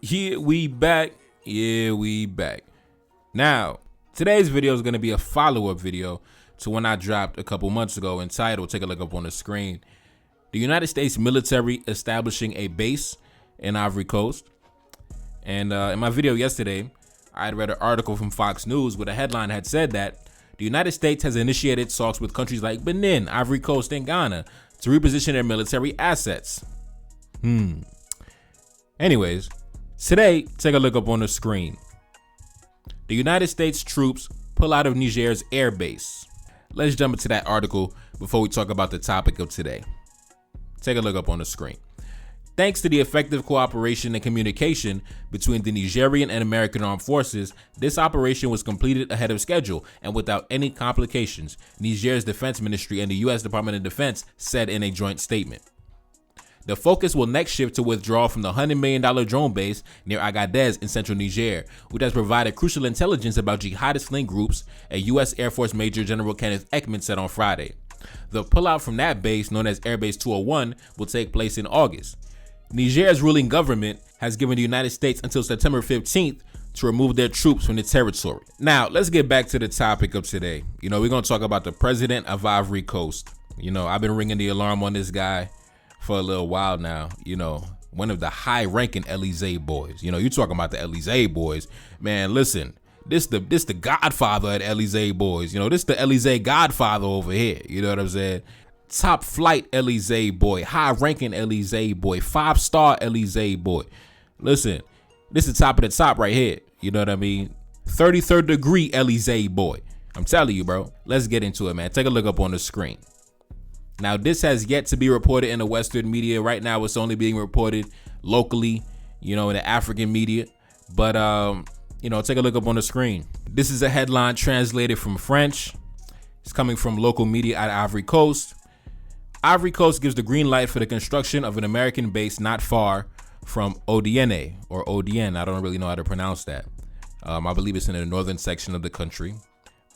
Yeah, we back. Yeah, we back. Now, today's video is going to be a follow-up video to one I dropped a couple months ago entitled, take a look up on the screen, the United States military establishing a base in Ivory Coast. And in my video yesterday, I had read an article from Fox News where the headline had said that the United States has initiated talks with countries like Benin, Ivory Coast, and Ghana to reposition their military assets. Anyways, today, take a look up on the screen. The United States troops pull out of Niger's air base. Let's jump into that article before we talk about the topic of today. Take a look up on the screen. Thanks to the effective cooperation and communication between the Nigerian and American armed forces, this operation was completed ahead of schedule and without any complications, Niger's defense ministry and the U.S. Department of Defense said in a joint statement. The focus will next shift to withdraw from the $100 million drone base near Agadez in central Niger, which has provided crucial intelligence about jihadist-linked groups, a U.S. Air Force Major General Kenneth Ekman said on Friday. The pullout from that base, known as Air Base 201, will take place in August. Niger's ruling government has given the United States until September 15th to remove their troops from the territory. Now, let's get back to the topic of today. We're going to talk about the president of Ivory Coast. I've been ringing the alarm on this guy for a little while now. One of the high-ranking Elysee boys. You talking about the Elysee boys. Man, listen, this the godfather of the Elysee boys. This the Elysee godfather over here. You know what I'm saying? Top flight Elysee boy, high-ranking Elysee boy, 5-star Elysee boy. Listen, this is the top of the top right here. You know what I mean? 33rd degree Elysee boy. I'm telling you, bro. Let's get into it, man. Take a look up on the screen. Now, this has yet to be reported in the Western media. Right now, it's only being reported locally, in the African media. But, take a look up on the screen. This is a headline translated from French. It's coming from local media at Ivory Coast. Ivory Coast gives the green light for the construction of an American base not far from Odiene, or Odien. I don't really know how to pronounce that. I believe it's in the northern section of the country.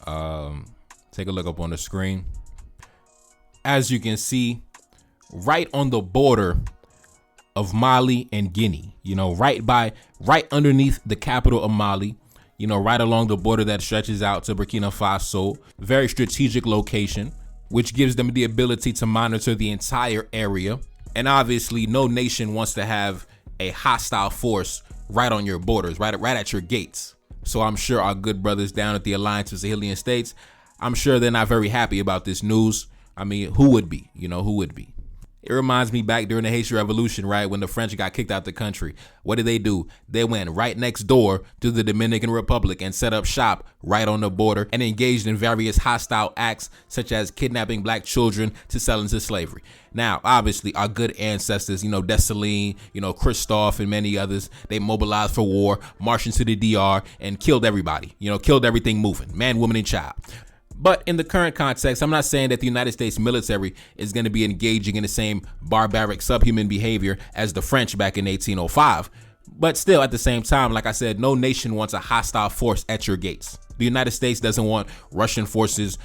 Take a look up on the screen. As you can see, right on the border of Mali and Guinea, right underneath the capital of Mali, right along the border that stretches out to Burkina Faso. Very strategic location, which gives them the ability to monitor the entire area. And obviously, no nation wants to have a hostile force right on your borders, right at your gates. So I'm sure our good brothers down at the Alliance of Sahelian States, I'm sure they're not very happy about this news. I mean, who would be? Who would be? It reminds me back during the Haitian Revolution, right? When the French got kicked out the country. What did they do? They went right next door to the Dominican Republic and set up shop right on the border and engaged in various hostile acts, such as kidnapping black children to sell into slavery. Now, obviously, our good ancestors, Dessalines, Christophe and many others, they mobilized for war, marched into the DR and killed everybody, killed everything moving, man, woman, and child. But in the current context, I'm not saying that the United States military is going to be engaging in the same barbaric subhuman behavior as the French back in 1805. But still, at the same time, like I said, no nation wants a hostile force at your gates. The United States doesn't want Russian forces,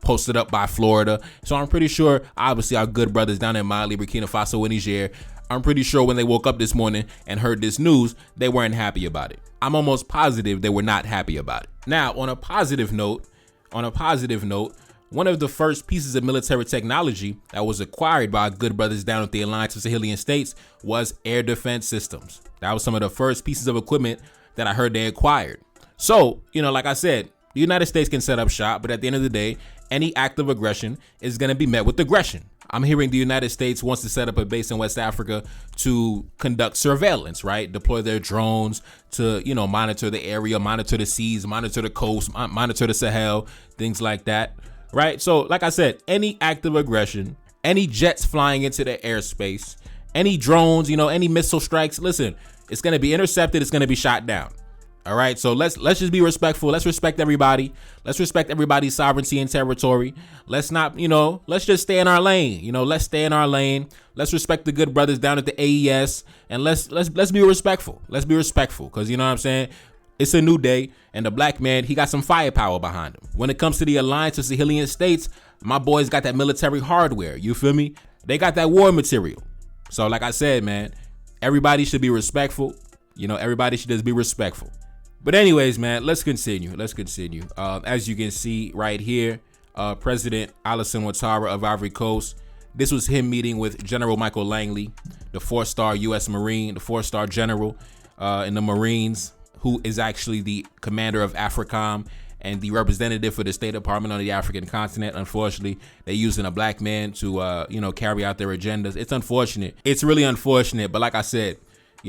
posted up by Florida. So I'm pretty sure, obviously, our good brothers down in Mali, Burkina Faso, and Niger, I'm pretty sure when they woke up this morning and heard this news, they weren't happy about it. I'm almost positive they were not happy about it. Now, on a positive note, one of the first pieces of military technology that was acquired by our good brothers down at the Alliance of Sahelian States was air defense systems. That was some of the first pieces of equipment that I heard they acquired. So, like I said, the United States can set up shop, but at the end of the day, any act of aggression is going to be met with aggression. I'm hearing the United States wants to set up a base in West Africa to conduct surveillance, right? Deploy their drones to, monitor the area, monitor the seas, monitor the coast, monitor the Sahel, things like that, right? So, like I said, any act of aggression, any jets flying into the airspace, any drones, any missile strikes, listen, it's going to be intercepted, it's going to be shot down. All right, so let's just be respectful. Let's respect everybody. Let's respect everybody's sovereignty and territory. Let's not, let's just stay in our lane. Let's stay in our lane. Let's respect the good brothers down at the AES, and let's be respectful. Let's be respectful, because you know what I'm saying. It's a new day, and the black man, he got some firepower behind him. When it comes to the Alliance of Sahelian States, my boys got that military hardware. You feel me? They got that war material. So, like I said, man, everybody should be respectful. You know, everybody should just be respectful. But anyways, man, let's continue. As you can see right here, President Alassane Ouattara of Ivory Coast. This was him meeting with General Michael Langley, the 4-star U.S. Marine, the 4-star general in the Marines, who is actually the commander of AFRICOM and the representative for the State Department on the African continent. Unfortunately, they're using a black man to, carry out their agendas. It's unfortunate. It's really unfortunate. But like I said,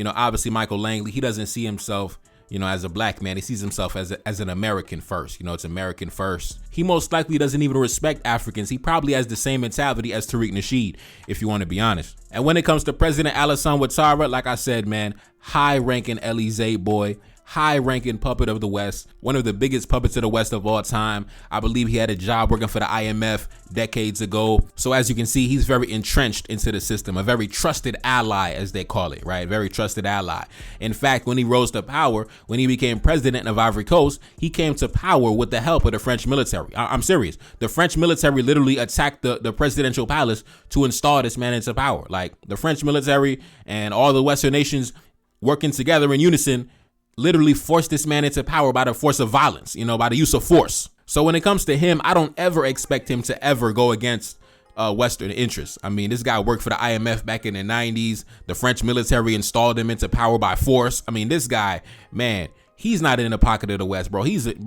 obviously Michael Langley, he doesn't see himself, as a black man. He sees himself as an American first. It's American first. He most likely doesn't even respect Africans. He probably has the same mentality as Tariq Nasheed, if you want to be honest. And when it comes to President Alassane Ouattara, like I said, man, high-ranking Elysee boy, high-ranking puppet of the West, one of the biggest puppets of the West of all time. I believe he had a job working for the IMF decades ago. So as you can see, he's very entrenched into the system, a very trusted ally, as they call it, right? Very trusted ally. In fact, when he rose to power, when he became president of Ivory Coast, he came to power with the help of the French military. I'm serious. The French military literally attacked the presidential palace to install this man into power. Like, the French military and all the Western nations working together in unison literally forced this man into power by the force of violence, by the use of force. So when it comes to him, I don't ever expect him to ever go against Western interests. I mean, this guy worked for the IMF back in the 90s. The French military installed him into power by force. I mean, this guy, man, he's not in the pocket of the West, bro. He's in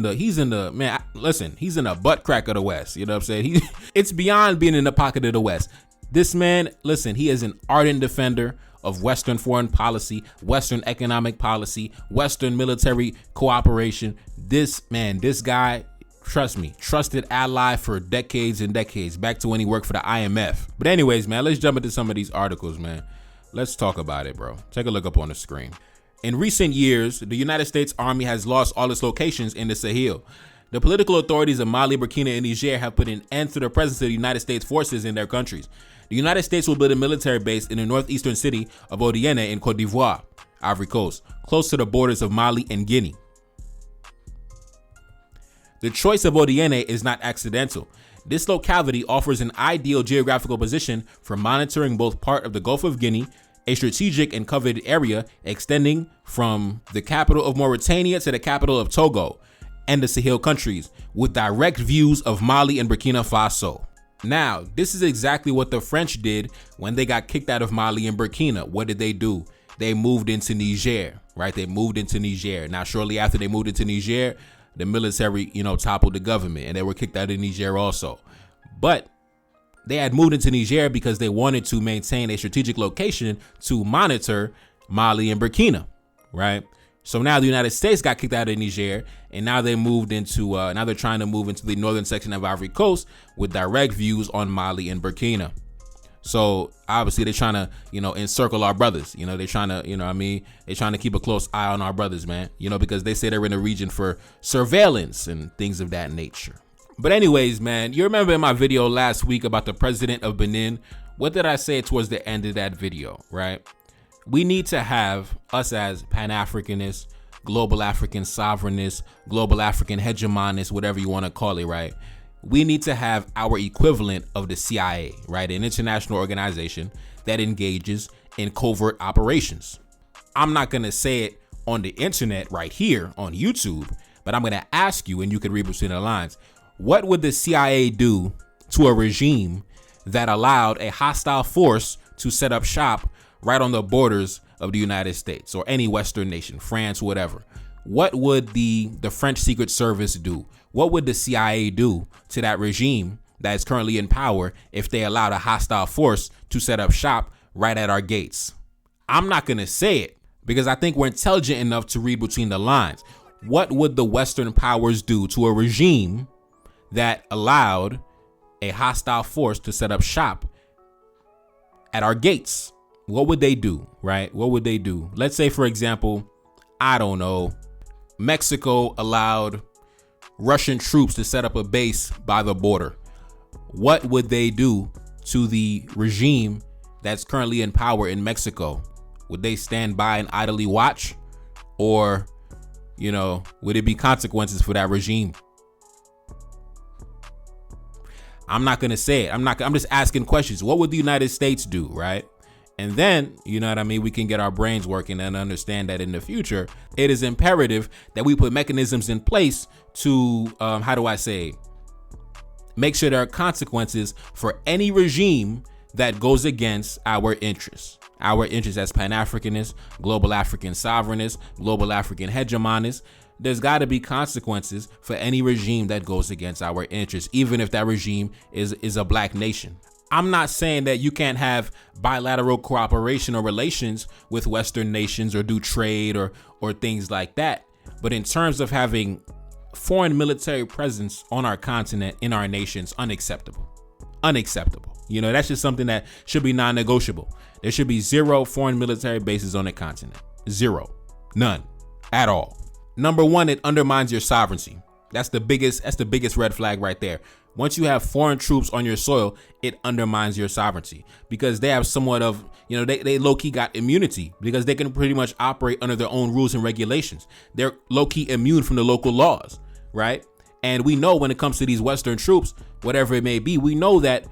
the man. Listen, he's in the butt crack of the West. You know what I'm saying? It's beyond being in the pocket of the West. This man, listen, he is an ardent defender of Western foreign policy, Western economic policy, Western military cooperation. This guy, trust me, trusted ally for decades and decades, back to when he worked for the IMF. But anyways, man, let's jump into some of these articles, man. Let's talk about it, bro. Take a look up on the screen. In recent years, the United States Army has lost all its locations in the Sahel. The political authorities of Mali, Burkina, and Niger have put an end to the presence of the United States forces in their countries. The United States will build a military base in the northeastern city of Odiene in Côte d'Ivoire, Ivory Coast, close to the borders of Mali and Guinea. The choice of Odiene is not accidental. This locality offers an ideal geographical position for monitoring both part of the Gulf of Guinea, a strategic and coveted area extending from the capital of Mauritania to the capital of Togo and the Sahel countries, with direct views of Mali and Burkina Faso. Now, this is exactly what the French did when they got kicked out of Mali and Burkina. What did they do? They moved into Niger, right? They moved into Niger. Now, shortly after they moved into Niger, the military, toppled the government, and they were kicked out of Niger also. But they had moved into Niger because they wanted to maintain a strategic location to monitor Mali and Burkina, right? So now the United States got kicked out of Niger, and now they moved into now they're trying to move into the northern section of Ivory Coast with direct views on Mali and Burkina. So obviously they're trying to, encircle our brothers. They're trying to, they're trying to keep a close eye on our brothers, man. Because they say they're in the region for surveillance and things of that nature. But anyways, man, you remember in my video last week about the president of Benin? What did I say towards the end of that video, right? We need to have, us as Pan-Africanists, global African sovereignists, global African hegemonists, whatever you want to call it, right? We need to have our equivalent of the CIA, right? An international organization that engages in covert operations. I'm not going to say it on the internet right here on YouTube, but I'm going to ask you, and you can read between the lines, what would the CIA do to a regime that allowed a hostile force to set up shop right on the borders of the United States or any Western nation, France, whatever? What would the French Secret Service do? What would the CIA do to that regime that is currently in power if they allowed a hostile force to set up shop right at our gates? I'm not going to say it because I think we're intelligent enough to read between the lines. What would the Western powers do to a regime that allowed a hostile force to set up shop at our gates? What would they do, right? What would they do? Let's say, for example, I don't know, Mexico allowed Russian troops to set up a base by the border. What would they do to the regime that's currently in power in Mexico? Would they stand by and idly watch? Or, would it be consequences for that regime? I'm not going to say it. I'm just asking questions. What would the United States do, right? And then, you know what I mean, we can get our brains working and understand that in the future, it is imperative that we put mechanisms in place to, make sure there are consequences for any regime that goes against our interests. Our interests as Pan-Africanists, global African sovereignists, global African hegemonists. There's got to be consequences for any regime that goes against our interests, even if that regime is a black nation. I'm not saying that you can't have bilateral cooperation or relations with Western nations or do trade or things like that. But in terms of having foreign military presence on our continent, in our nations, unacceptable. You know, that's just something that should be non-negotiable. There should be 0 foreign military bases on the continent. 0. None. At all. Number 1, it undermines your sovereignty. That's the biggest red flag right there. Once you have foreign troops on your soil, it undermines your sovereignty because they have somewhat of, they low-key got immunity because they can pretty much operate under their own rules and regulations. They're low-key immune from the local laws, right? And we know when it comes to these Western troops, whatever it may be, we know that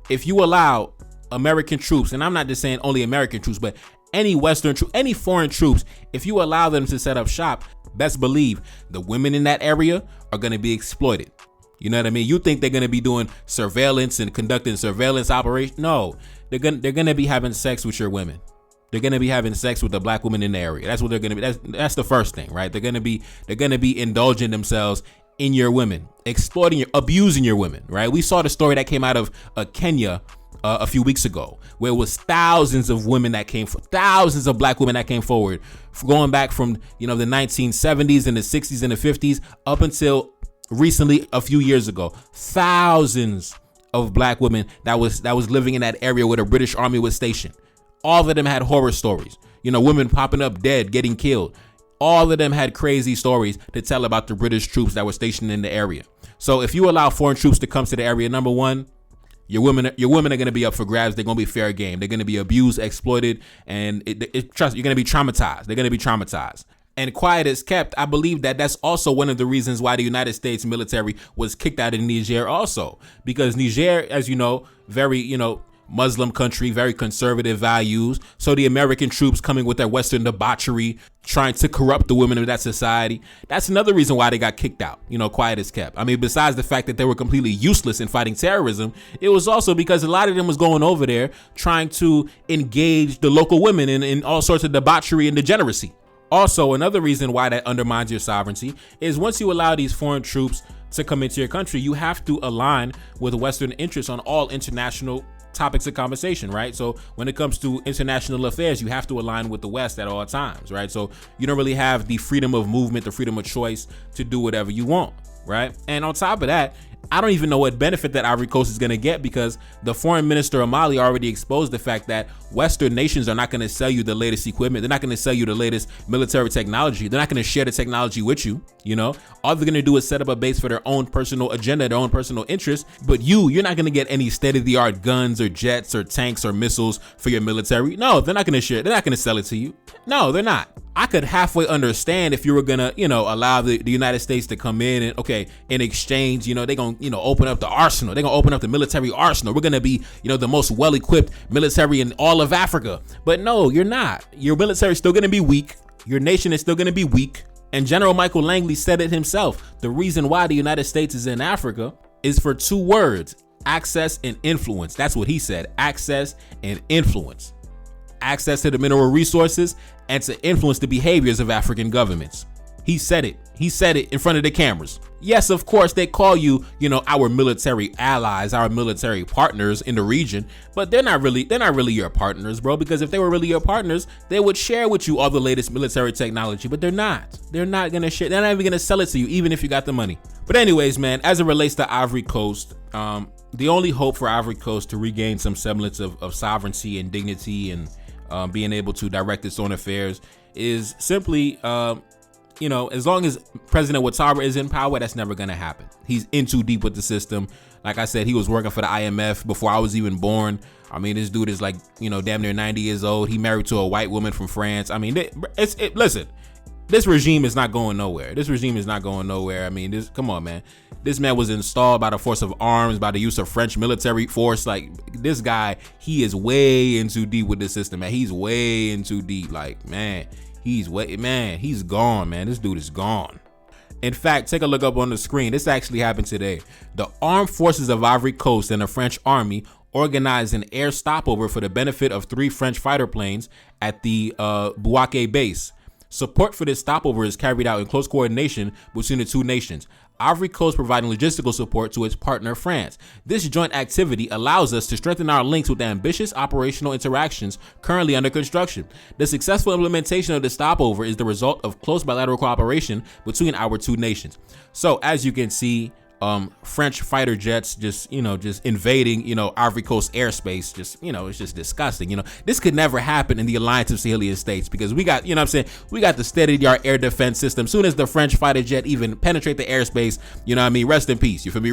if you allow American troops, and I'm not just saying only American troops, but any Western troops, any foreign troops, if you allow them to set up shop, best believe the women in that area are going to be exploited. You know what I mean? You think they're going to be doing surveillance and conducting surveillance operations? No, they're going to be having sex with your women. They're going to be having sex with the black women in the area. That's what they're going to be. That's the first thing, right? They're going to be indulging themselves in your women, exploiting abusing your women, right? We saw the story that came out of Kenya a few weeks ago, where it was thousands of black women that came forward, going back from, the 1970s and the 60s and the 50s up until recently, a few years ago. Thousands of black women that was living in that area where the British Army was stationed. All of them had horror stories, women popping up dead, getting killed. All of them had crazy stories to tell about the British troops that were stationed in the area. So if you allow foreign troops to come to the area, number one, your women are going to be up for grabs. They're going to be fair game. They're going to be abused, exploited, and you're going to be traumatized. They're going to be traumatized. And quiet as kept, I believe that that's also one of the reasons why the United States military was kicked out of Niger also. Because Niger, as you know, very, Muslim country, very conservative values. So the American troops coming with their Western debauchery, trying to corrupt the women of that society. That's another reason why they got kicked out, quiet as kept. I mean, besides the fact that they were completely useless in fighting terrorism, it was also because a lot of them was going over there trying to engage the local women in all sorts of debauchery and degeneracy. Also, another reason why that undermines your sovereignty is once you allow these foreign troops to come into your country, you have to align with Western interests on all international topics of conversation, right? So when it comes to international affairs, you have to align with the West at all times, right? So you don't really have the freedom of movement, the freedom of choice to do whatever you want, right? And on top of that, I don't even know what benefit that Ivory Coast is going to get because the foreign minister of Mali already exposed the fact that Western nations are not going to sell you the latest equipment. They're not going to sell you the latest military technology. They're not going to share the technology with you. All they're going to do is set up a base for their own personal agenda, their own personal interests. But you're not going to get any state-of-the-art guns or jets or tanks or missiles for your military. No, they're not going to share. They're not going to sell it to you. No, they're not. I could halfway understand if you were gonna, allow the United States to come in and, in exchange, they're gonna, open up the arsenal. They're gonna open up the military arsenal. We're gonna be, the most well-equipped military in all of Africa. But no, you're not. Your military is still gonna be weak. Your nation is still gonna be weak. And General Michael Langley said it himself. The reason why the United States is in Africa is for 2 words: access and influence. That's what he said. Access and influence. Access to the mineral resources and to influence the behaviors of African governments. He said it. He said it in front of the cameras. Yes, of course, they call you, our military allies, our military partners in the region, but they're not really your partners, bro, because if they were really your partners, they would share with you all the latest military technology, but they're not. They're not going to share. They're not even going to sell it to you, even if you got the money. But anyways, man, as it relates to Ivory Coast, the only hope for Ivory Coast to regain some semblance of sovereignty and dignity and being able to direct its own affairs is simply, as long as President Ouattara is in power, that's never going to happen. He's in too deep with the system. Like I said, he was working for the IMF before I was even born. I mean, this dude is like, damn near 90 years old. He married to a white woman from France. I mean, listen, This regime is not going nowhere. This regime is not going nowhere. I mean, come on, man. This man was installed by the force of arms, by the use of French military force. Like, this guy, he is way in too deep with the system, man. He's way in too deep. Like, man, he's gone, man. This dude is gone. In fact, take a look up on the screen. This actually happened today. The armed forces of Ivory Coast and the French army organized an air stopover for the benefit of 3 French fighter planes at the Bouaké base. Support for this stopover is carried out in close coordination between the two nations. Ivory Coast providing logistical support to its partner France. This joint activity allows us to strengthen our links with the ambitious operational interactions currently under construction. The successful implementation of the stopover is the result of close bilateral cooperation between our two nations. So as you can see, French fighter jets just invading, Ivory Coast airspace. It's just disgusting. This could never happen in the Alliance of Sahelian States because we got, we got the state-of-the-art air defense system. Soon as the French fighter jet even penetrate the airspace, rest in peace. You feel me?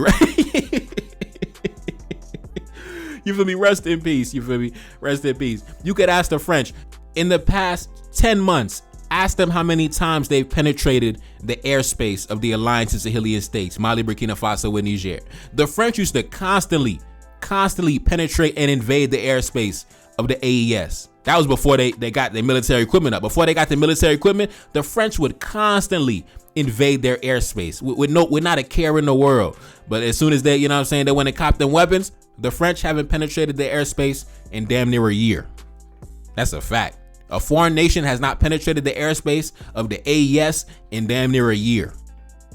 You feel me? Rest in peace. You feel me? Rest in peace. You could ask the French in the past 10 months, ask them how many times they've penetrated the airspace of the Alliance of Sahelian States, Mali, Burkina Faso, and Niger. The French used to constantly penetrate and invade the airspace of the AES. That was before they got their military equipment up. Before they got the military equipment, the French would constantly invade their airspace with not a care in the world. But as soon as they, they went and copped them weapons, the French haven't penetrated their airspace in damn near a year. That's a fact. A foreign nation has not penetrated the airspace of the AES in damn near a year.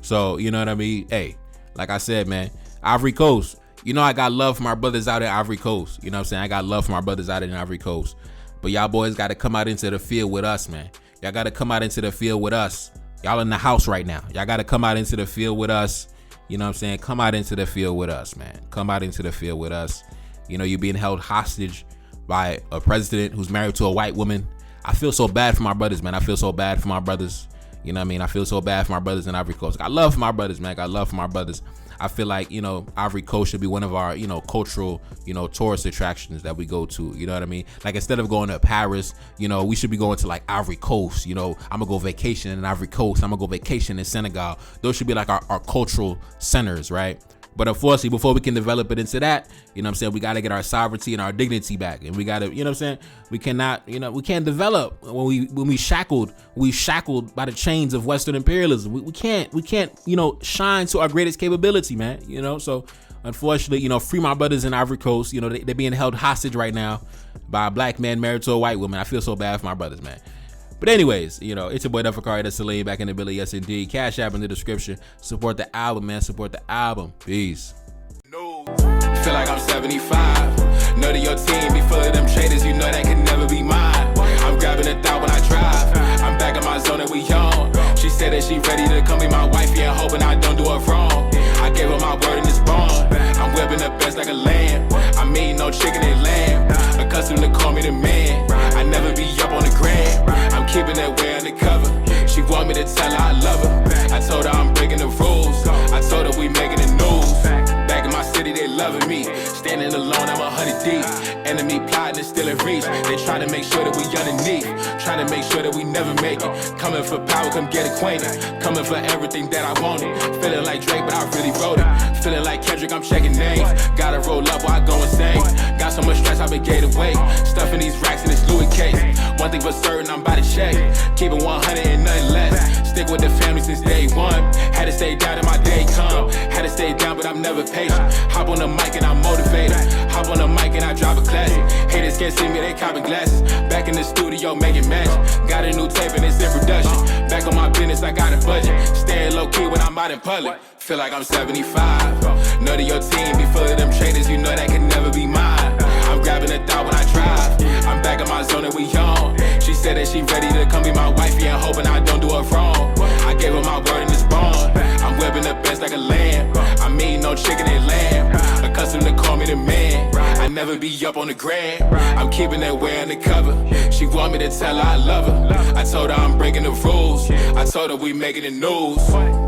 So, you know what I mean? Hey, like I said, man, Ivory Coast, I got love from our brothers out in Ivory Coast. You know what I'm saying? I got love from our brothers out in Ivory Coast. But y'all boys got to come out into the field with us, man. Y'all got to come out into the field with us. Y'all in the house right now. Y'all got to come out into the field with us. You know what I'm saying? Come out into the field with us, man. Come out into the field with us. You're being held hostage by a president who's married to a white woman. I feel so bad for my brothers, man. I feel so bad for my brothers. You know what I mean? I feel so bad for my brothers in Ivory Coast. I love for my brothers, man. I love for my brothers. I feel like, Ivory Coast should be one of our, cultural, tourist attractions that we go to. You know what I mean? Like, instead of going to Paris, we should be going to like Ivory Coast. I'm going to go vacation in Ivory Coast. I'm going to go vacation in Senegal. Those should be like our cultural centers, right? But unfortunately, before we can develop it into that, we got to get our sovereignty and our dignity back. And we got to, we cannot, we can't develop when we shackled by the chains of Western imperialism. We can't, shine to our greatest capability, man. So unfortunately, free my brothers in Ivory Coast. They're being held hostage right now by a black man married to a white woman. I feel so bad for my brothers, man. But anyways, it's your boy Defakari, that's Celine, back in the Billy. Yes, indeed. Cash App in the description. Support the album, man. Support the album. Peace. No. Feel like I'm 75. Know that your team be full of them traders. That can never be mine. I'm grabbing a thought when I drive. I'm back in my zone and we on. She said that she ready to come be my wifey and hoping I don't do her wrong. I gave her my word and it's bond. I'm whipping the best like a lamb. I'm eating no chicken and lamb. Accustomed to call me the man. I never be up on the gram. I'm keeping that way undercover. She want me to tell her I love her. I told her I'm breaking the rules. I told her we making the news. Back in my city, they loving me. Standing alone, I'm 100 deep. Enemy plotting and still in reach. They try to make sure that we underneath. Trying to make sure that we never make it. Coming for power, come get acquainted. Coming for everything that I wanted. Feeling like Drake, but I really wrote it. Feeling like Kendrick, I'm checking names. Gotta roll up while I go insane. Got so much stress, I've been gated weight. Stuffing these racks in this Louis case. One thing for certain, I'm about to check. Keep it 100 and nothing less. Stick with the family since day one. Had to stay down till my day come. Had to stay down, but I'm never patient. Hop on the mic and I'm motivated. Hop on the mic and I drive a classic. Haters can't see me, they copping glasses. Back in the studio making magic. Got a new tape and it's in production. Back on my business, I got a budget. Staying low key when I'm out in public. Feel like I'm 75. Know that your team be full of them traders. That can never be mine. I'm grabbing a thought when I drive. I'm back in my zone and we on. She said that she ready to come be my wifey and hoping I don't do her wrong. I gave her my word and it's bond. I'm whipping the best like a lamb. I'm eating no chicken and lamb. Accustomed to call me the man. I never be up on the gram. I'm keeping that way undercover. She want me to tell her I love her. I told her I'm breaking the rules. I told her we making the news.